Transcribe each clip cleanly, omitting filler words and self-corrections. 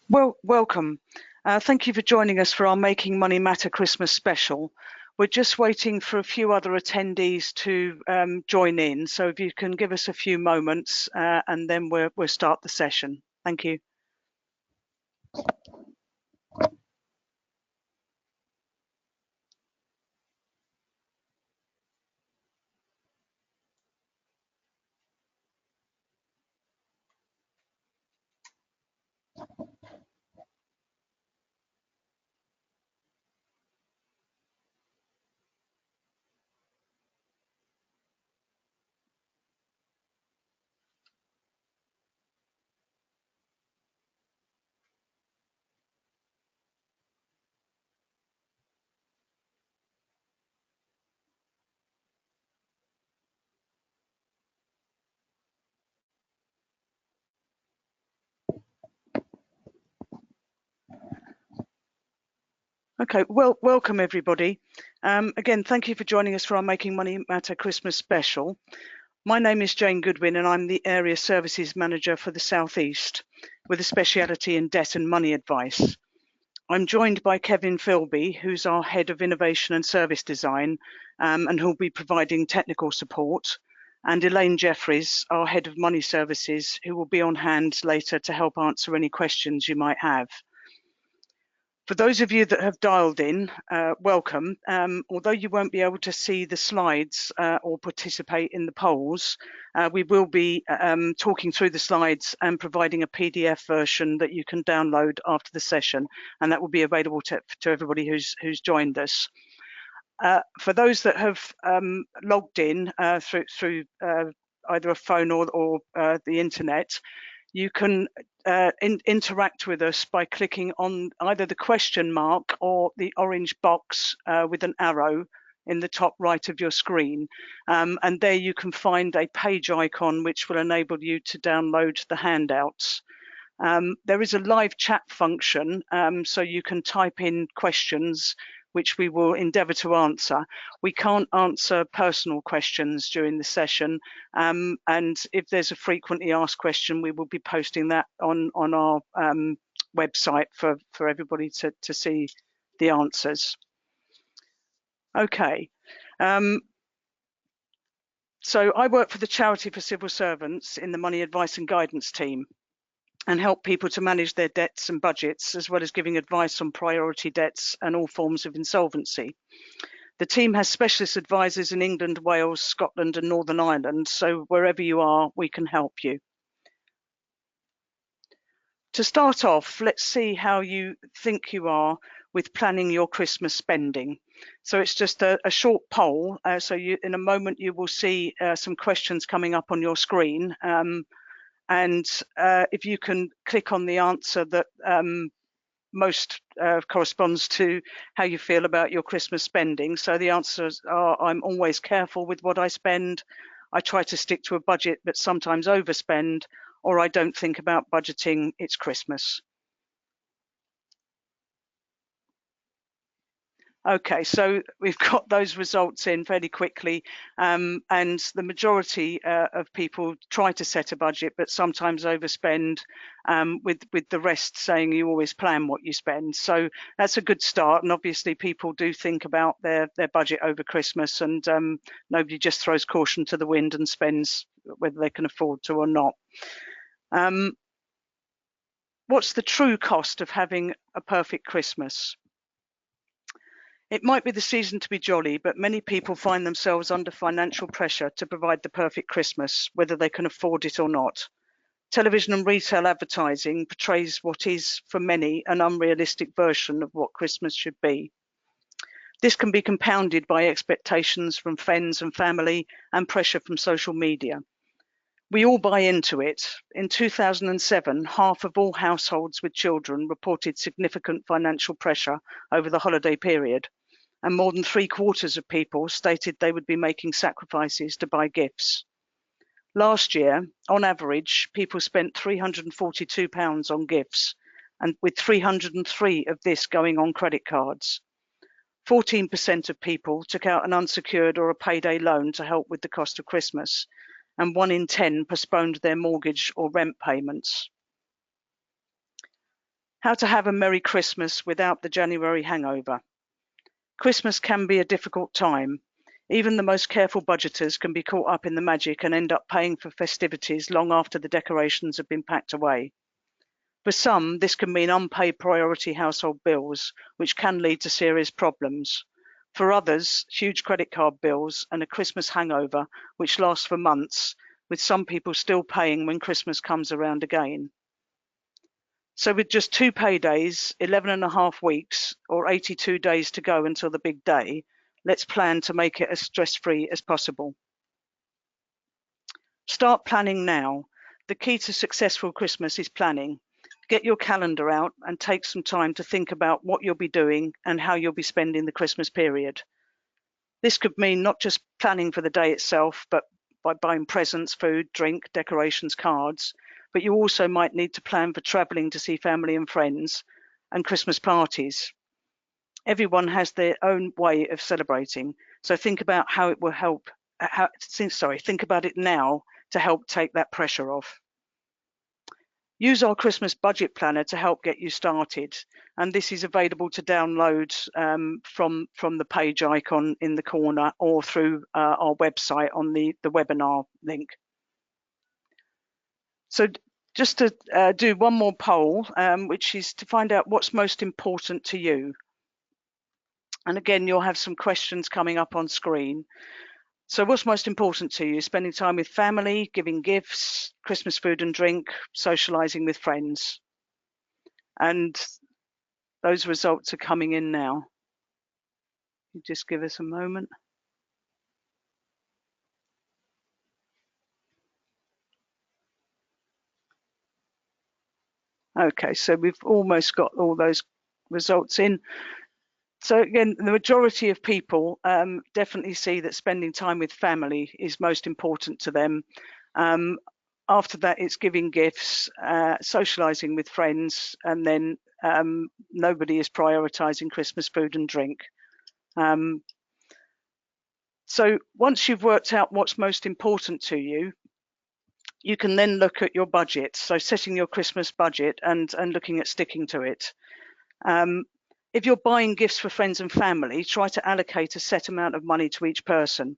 Well, welcome. Thank you for joining us for our Making Money Matter Christmas special. We're just waiting for a few other attendees to join in. So if you can give us a few moments and then we'll start the session. Thank you. Okay, well, welcome everybody. Again, thank you for joining us for our Making Money Matter Christmas special. My name is Jane Goodwin and I'm the Area Services Manager for the South East with a speciality in debt and money advice. I'm joined by Kevin Philby, who's our Head of Innovation and Service Design, and who'll be providing technical support, and Elaine Jeffries, our Head of Money Services, who will be on hand later to help answer any questions you might have. For those of you that have dialed in, welcome. Although you won't be able to see the slides or participate in the polls, we will be talking through the slides and providing a PDF version that you can download after the session, and that will be available to everybody who's joined us. For those that have logged in through either a phone or the internet, you can interact with us by clicking on either the question mark or the orange box with an arrow in the top right of your screen. And there you can find a page icon which will enable you to download the handouts. There is a live chat function, so you can type in questions which we will endeavour to answer. We can't answer personal questions during the session, and if there's a frequently asked question, we will be posting that on our website for everybody to see the answers. Okay. So I work for the Charity for Civil Servants in the Money Advice and Guidance team, and help people to manage their debts and budgets, as well as giving advice on priority debts and all forms of insolvency. The team has specialist advisors in England, Wales, Scotland and Northern Ireland, so wherever you are, we can help you. To start off, let's see how you think you are with planning your Christmas spending. So it's just a short poll. So in a moment, you will see some questions coming up on your screen. And if you can click on the answer that most corresponds to how you feel about your Christmas spending. So the answers are: I'm always careful with what I spend, I try to stick to a budget but sometimes overspend, or I don't think about budgeting, it's Christmas. Okay, so we've got those results in fairly quickly, and the majority of people try to set a budget, but sometimes overspend, with the rest saying you always plan what you spend. So that's a good start, and obviously people do think about their budget over Christmas, and nobody just throws caution to the wind and spends whether they can afford to or not. What's the true cost of having a perfect Christmas? It might be the season to be jolly, but many people find themselves under financial pressure to provide the perfect Christmas, whether they can afford it or not. Television and retail advertising portrays what is, for many, an unrealistic version of what Christmas should be. This can be compounded by expectations from friends and family and pressure from social media. We all buy into it. In 2007, half of all households with children reported significant financial pressure over the holiday period, and more than 3/4 of people stated they would be making sacrifices to buy gifts. Last year, on average, people spent £342 on gifts, and with 303 of this going on credit cards. 14% of people took out an unsecured or a payday loan to help with the cost of Christmas, and 1 in 10 postponed their mortgage or rent payments. How to have a Merry Christmas without the January hangover. Christmas can be a difficult time. Even the most careful budgeters can be caught up in the magic and end up paying for festivities long after the decorations have been packed away. For some, this can mean unpaid priority household bills, which can lead to serious problems. For others, huge credit card bills and a Christmas hangover, which lasts for months, with some people still paying when Christmas comes around again. So with just 2 paydays, 11 and a half weeks, or 82 days to go until the big day, let's plan to make it as stress-free as possible. Start planning now. The key to successful Christmas is planning. Get your calendar out and take some time to think about what you'll be doing and how you'll be spending the Christmas period. This could mean not just planning for the day itself, but by buying presents, food, drink, decorations, cards, but you also might need to plan for traveling to see family and friends and Christmas parties. Everyone has their own way of celebrating, so think about how it will help. Think about it now to help take that pressure off. Use our Christmas budget planner to help get you started, and this is available to download from the page icon in the corner or through our website on the webinar link. So just to do one more poll, which is to find out what's most important to you. And again, you'll have some questions coming up on screen. So what's most important to you? Spending time with family, giving gifts, Christmas food and drink, socializing with friends. And those results are coming in now. You just give us a moment. Okay, so we've almost got all those results in. So again, the majority of people definitely see that spending time with family is most important to them. After that, it's giving gifts, socializing with friends, and then nobody is prioritizing Christmas food and drink. So once you've worked out what's most important to you, you can then look at your budget. So setting your Christmas budget and looking at sticking to it. If you're buying gifts for friends and family, try to allocate a set amount of money to each person.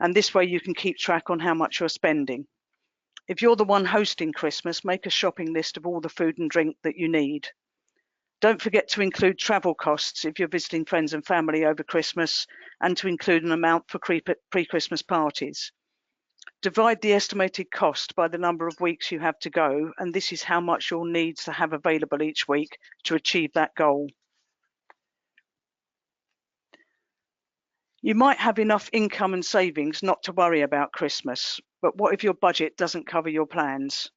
And this way you can keep track on how much you're spending. If you're the one hosting Christmas, make a shopping list of all the food and drink that you need. Don't forget to include travel costs if you're visiting friends and family over Christmas, and to include an amount for pre-Christmas parties. Divide the estimated cost by the number of weeks you have to go, and this is how much you'll need to have available each week to achieve that goal. You might have enough income and savings not to worry about Christmas, but what if your budget doesn't cover your plans?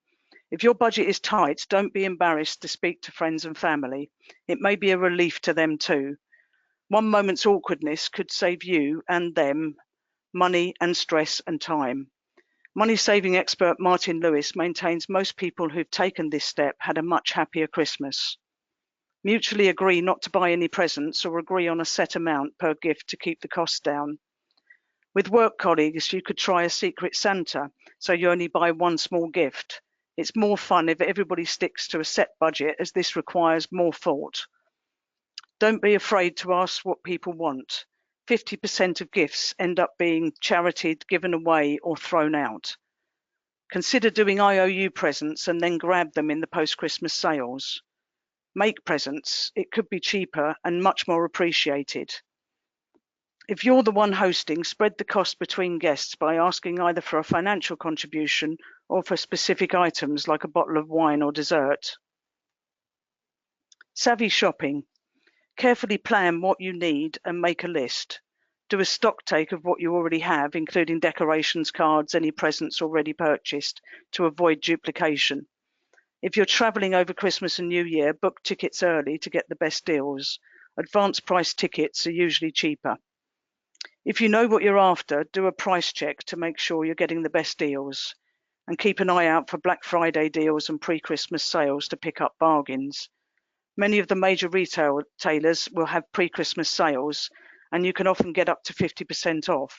If your budget is tight, don't be embarrassed to speak to friends and family. It may be a relief to them too. One moment's awkwardness could save you and them money and stress and time. Money saving expert Martin Lewis maintains most people who've taken this step had a much happier Christmas. Mutually agree not to buy any presents or agree on a set amount per gift to keep the costs down. With work colleagues, you could try a secret Santa, so you only buy one small gift. It's more fun if everybody sticks to a set budget, as this requires more thought. Don't be afraid to ask what people want. 50% of gifts end up being charitied, given away, or thrown out. Consider doing IOU presents and then grab them in the post-Christmas sales. Make presents. It could be cheaper and much more appreciated. If you're the one hosting, spread the cost between guests by asking either for a financial contribution or for specific items like a bottle of wine or dessert. Savvy shopping. Carefully plan what you need and make a list. Do a stock take of what you already have, including decorations, cards, any presents already purchased, to avoid duplication. If you're traveling over Christmas and New Year, book tickets early to get the best deals. Advanced price tickets are usually cheaper. If you know what you're after, do a price check to make sure you're getting the best deals. And keep an eye out for Black Friday deals and pre-Christmas sales to pick up bargains. Many of the major retailers will have pre-Christmas sales, and you can often get up to 50% off.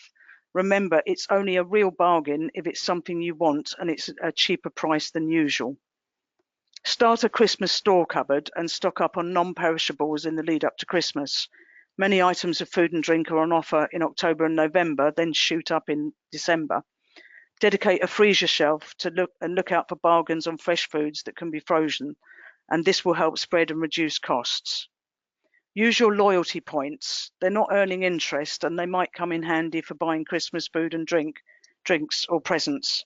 Remember, it's only a real bargain if it's something you want and it's a cheaper price than usual. Start a Christmas store cupboard and stock up on non-perishables in the lead up to Christmas. Many items of food and drink are on offer in October and November, then shoot up in December. Dedicate a freezer shelf to look out for bargains on fresh foods that can be frozen, and this will help spread and reduce costs. Use your loyalty points. They're not earning interest and they might come in handy for buying Christmas food and drinks or presents.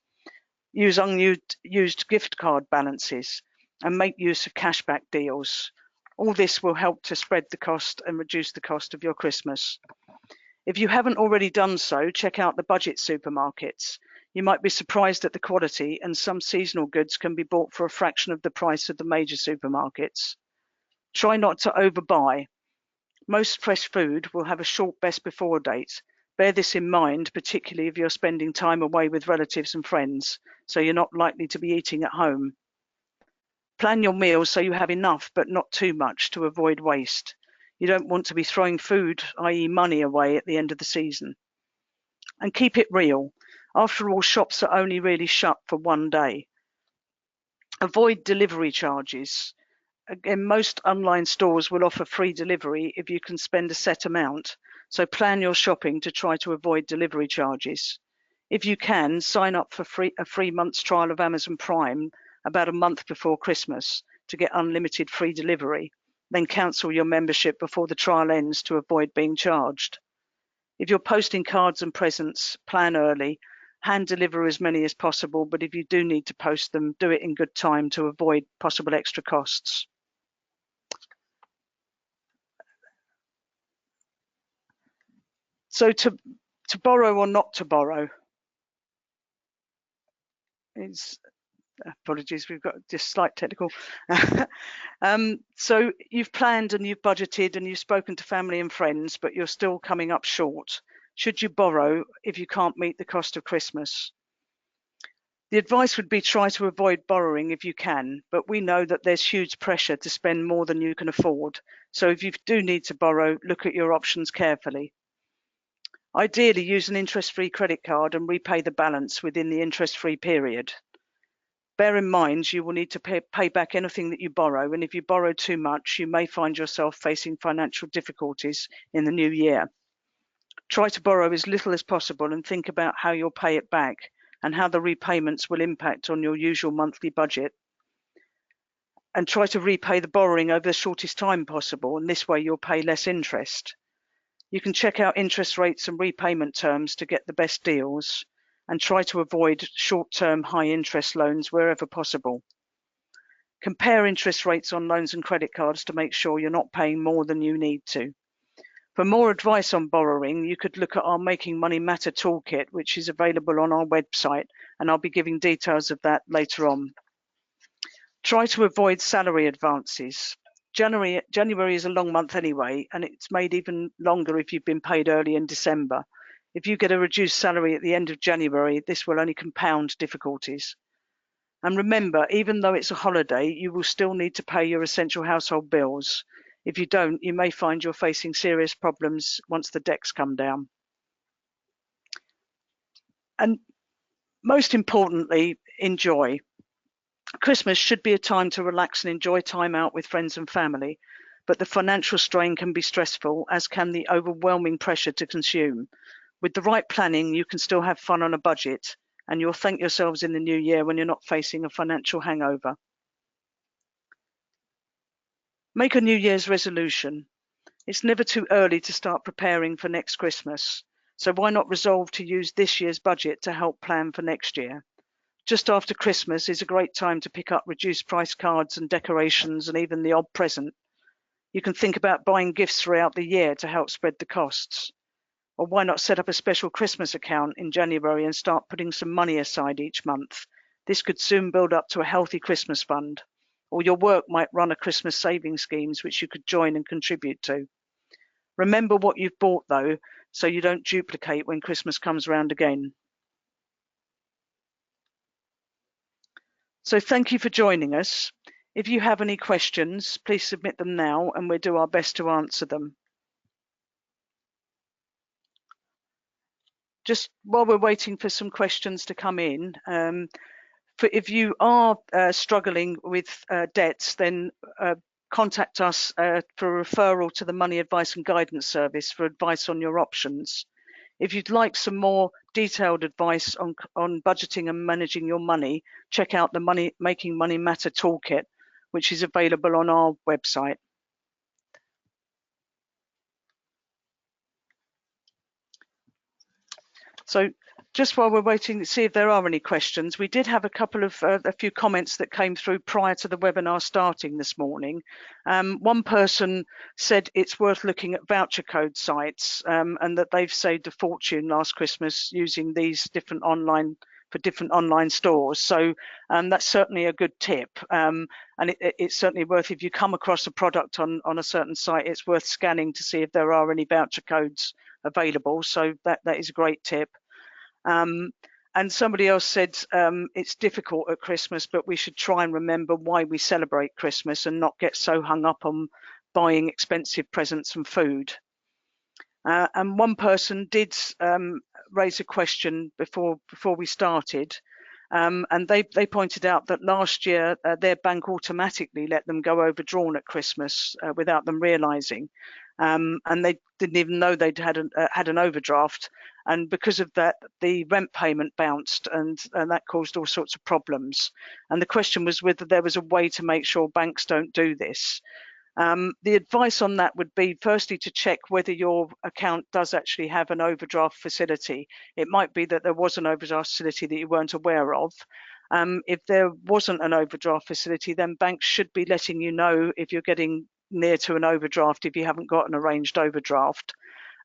Use unused gift card balances and make use of cashback deals. All this will help to spread the cost and reduce the cost of your Christmas. If you haven't already done so, check out the budget supermarkets. You might be surprised at the quality, and some seasonal goods can be bought for a fraction of the price of the major supermarkets. Try not to overbuy. Most fresh food will have a short best before date. Bear this in mind, particularly if you're spending time away with relatives and friends, so you're not likely to be eating at home. Plan your meals so you have enough but not too much to avoid waste. You don't want to be throwing food, i.e. money, away at the end of the season. And keep it real. After all, shops are only really shut for one day. Avoid delivery charges. Again, most online stores will offer free delivery if you can spend a set amount, so plan your shopping to try to avoid delivery charges. If you can, sign up for a free month's trial of Amazon Prime about a month before Christmas to get unlimited free delivery, then cancel your membership before the trial ends to avoid being charged. If you're posting cards and presents, plan early. Hand deliver as many as possible, but if you do need to post them, do it in good time to avoid possible extra costs. So to borrow or not to borrow is, apologies, we've got just slight technical. So you've planned and you've budgeted and you've spoken to family and friends, but you're still coming up short. Should you borrow if you can't meet the cost of Christmas? The advice would be try to avoid borrowing if you can, but we know that there's huge pressure to spend more than you can afford. So if you do need to borrow, look at your options carefully. Ideally, use an interest-free credit card and repay the balance within the interest-free period. Bear in mind you will need to pay back anything that you borrow, and if you borrow too much, you may find yourself facing financial difficulties in the new year. Try to borrow as little as possible and think about how you'll pay it back and how the repayments will impact on your usual monthly budget. And try to repay the borrowing over the shortest time possible, and this way you'll pay less interest. You can check out interest rates and repayment terms to get the best deals, and try to avoid short-term high-interest loans wherever possible. Compare interest rates on loans and credit cards to make sure you're not paying more than you need to. For more advice on borrowing, you could look at our Making Money Matter toolkit, which is available on our website, and I'll be giving details of that later on. Try to avoid salary advances. January is a long month anyway, and it's made even longer if you've been paid early in December. If you get a reduced salary at the end of January, this will only compound difficulties. And remember, even though it's a holiday, you will still need to pay your essential household bills. If you don't, you may find you're facing serious problems once the decks come down. And most importantly, enjoy. Christmas should be a time to relax and enjoy time out with friends and family, but the financial strain can be stressful, as can the overwhelming pressure to consume. With the right planning, you can still have fun on a budget, and you'll thank yourselves in the new year when you're not facing a financial hangover. Make a New Year's resolution. It's never too early to start preparing for next Christmas, so why not resolve to use this year's budget to help plan for next year? Just after Christmas is a great time to pick up reduced price cards and decorations and even the odd present. You can think about buying gifts throughout the year to help spread the costs. Or why not set up a special Christmas account in January and start putting some money aside each month? This could soon build up to a healthy Christmas fund. Or your work might run a Christmas saving schemes which you could join and contribute to. Remember what you've bought though, so you don't duplicate when Christmas comes round again. So thank you for joining us. If you have any questions, please submit them now and we'll do our best to answer them. Just while we're waiting for some questions to come in, if you are struggling with debts, then contact us for a referral to the Money Advice and Guidance Service for advice on your options. If you'd like some more detailed advice on budgeting and managing your money, check out the Making Money Matter Toolkit, which is available on our website. So just while we're waiting to see if there are any questions, we did have a few comments that came through prior to the webinar starting this morning. One person said it's worth looking at voucher code sites and that they've saved a fortune last Christmas using these different online stores. So that's certainly a good tip. And it's certainly worth, if you come across a product on a certain site, it's worth scanning to see if there are any voucher codes available. So that is a great tip. And somebody else said it's difficult at Christmas, but we should try and remember why we celebrate Christmas and not get so hung up on buying expensive presents and food. And one person did raise a question before we started, and they pointed out that last year their bank automatically let them go overdrawn at Christmas without them realising, and they didn't even know they'd had an overdraft, and because of that the rent payment bounced, and that caused all sorts of problems. And the question was whether there was a way to make sure banks don't do this. The advice on that would be, firstly, to check whether your account does actually have an overdraft facility. It might be that there was an overdraft facility that you weren't aware of. If there wasn't an overdraft facility, then banks should be letting you know if you're getting near to an overdraft if you haven't got an arranged overdraft.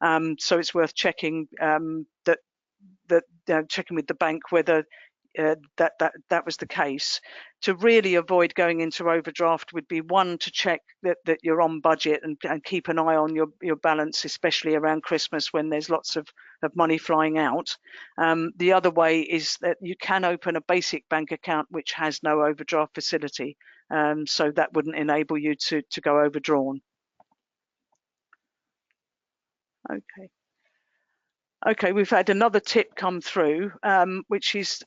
So it's worth checking checking with the bank whether that was the case. To really avoid going into overdraft would be, one, to check that you're on budget and keep an eye on your balance, especially around Christmas when there's lots of money flying out. The other way is that you can open a basic bank account which has no overdraft facility, so that wouldn't enable you to go overdrawn. Okay, we've had another tip come through, which is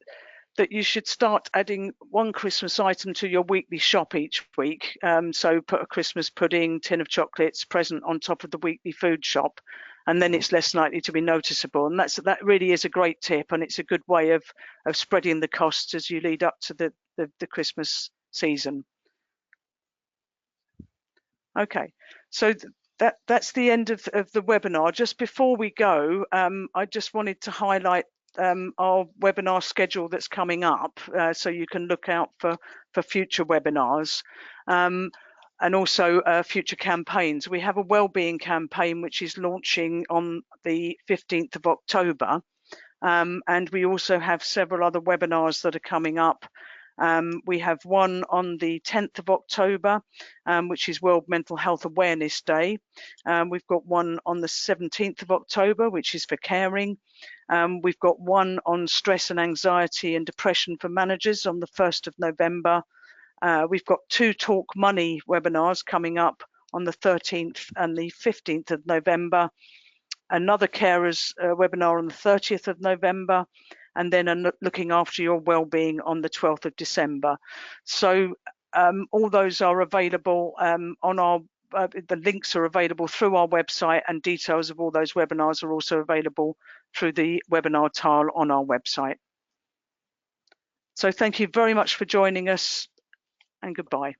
that you should start adding one Christmas item to your weekly shop each week. So put a Christmas pudding, tin of chocolates, present on top of the weekly food shop, and then it's less likely to be noticeable. And that really is a great tip, and it's a good way of spreading the costs as you lead up to the Christmas season. Okay, so that's the end of the webinar. Just before we go, I just wanted to highlight our webinar schedule that's coming up, so you can look out for future webinars, and also future campaigns. We have a wellbeing campaign which is launching on the 15th of October, and we also have several other webinars that are coming up. We have one on the 10th of October, which is World Mental Health Awareness Day. We've got one on the 17th of October, which is for caring. We've got one on stress and anxiety and depression for managers on the 1st of November. We've got two Talk Money webinars coming up on the 13th and the 15th of November. Another carers webinar on the 30th of November, and then looking after your well-being on the 12th of December. So all those are available on our, the links are available through our website, and details of all those webinars are also available through the webinar tile on our website. So thank you very much for joining us, and goodbye.